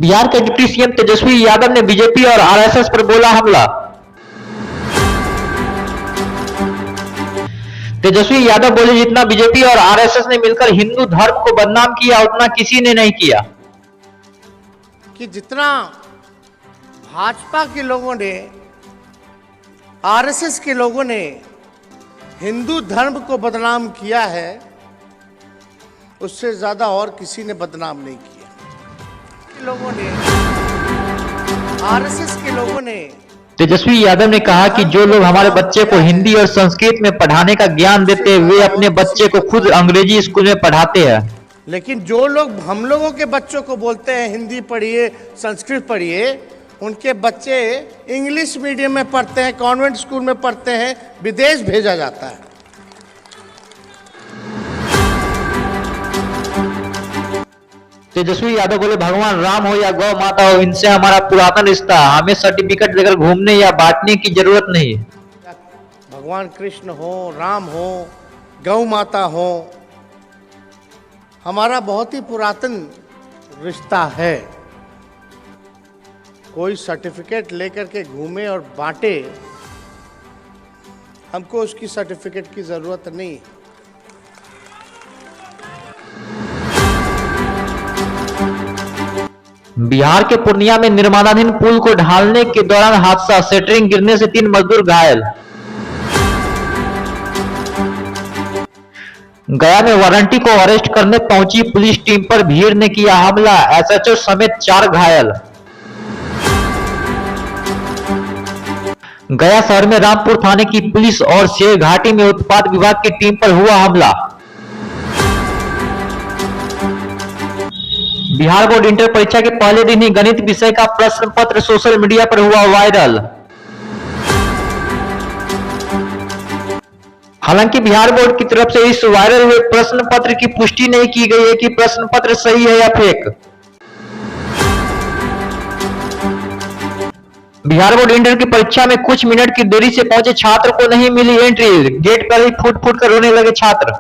बिहार के deputy CM Tejashwi Yadav ने BJP और आरएसएस पर बोला हमला। तेजस्वी यादव बोले, जितना बीजेपी और आरएसएस ने मिलकर हिंदू धर्म को बदनाम किया उतना किसी ने नहीं किया। कि जितना भाजपा के लोगों ने, आरएसएस के लोगों ने हिंदू धर्म को बदनाम किया है, उससे ज्यादा और किसी ने बदनाम नहीं किया। लोगों ने, आरएसएस के लोगों ने। तेजस्वी यादव ने कहा कि जो लोग हमारे बच्चे को हिंदी और संस्कृत में पढ़ाने का ज्ञान देते हैं, वे अपने बच्चे को खुद अंग्रेजी स्कूल में पढ़ाते हैं। लेकिन जो लोग हम लोगों के बच्चों को बोलते हैं हिंदी पढ़िए, संस्कृत पढ़िए, उनके बच्चे इंग्लिश मीडियम में पढ़ते हैं, कॉन्वेंट स्कूल में पढ़ते हैं, विदेश भेजा जाता है। तेजस्वी यादव बोले, भगवान राम हो या गौ माता हो, इनसे हमारा पुरातन रिश्ता, हमें सर्टिफिकेट देकर घूमने या बांटने की जरूरत नहीं। भगवान कृष्ण हो, राम हो, गौ माता हो, हमारा बहुत ही पुरातन रिश्ता है। कोई सर्टिफिकेट लेकर के घूमे और बांटे, हमको उसकी सर्टिफिकेट की जरूरत नहीं। बिहार के पूर्णिया में निर्माणाधीन पुल को ढालने के दौरान हादसा, सेटरिंग गिरने से 3 मजदूर घायल। गया में वारंटी को अरेस्ट करने पहुंची पुलिस टीम पर भीड़ ने किया हमला, एसएचओ समेत 4 घायल। गया शहर में रामपुर थाने की पुलिस और शेर घाटी में उत्पाद विभाग की टीम पर हुआ हमला। बिहार बोर्ड इंटर परीक्षा के पहले दिन ही गणित विषय का प्रश्न पत्र सोशल मीडिया पर हुआ वायरल। हालांकि बिहार बोर्ड की तरफ से इस वायरल हुए प्रश्न पत्र की पुष्टि नहीं की गई है कि प्रश्न पत्र सही है या फेक। बिहार बोर्ड इंटर की परीक्षा में कुछ मिनट की देरी से पहुंचे छात्र को नहीं मिली एंट्री, गेट पर ही फूट फूट कर रोने लगे छात्र।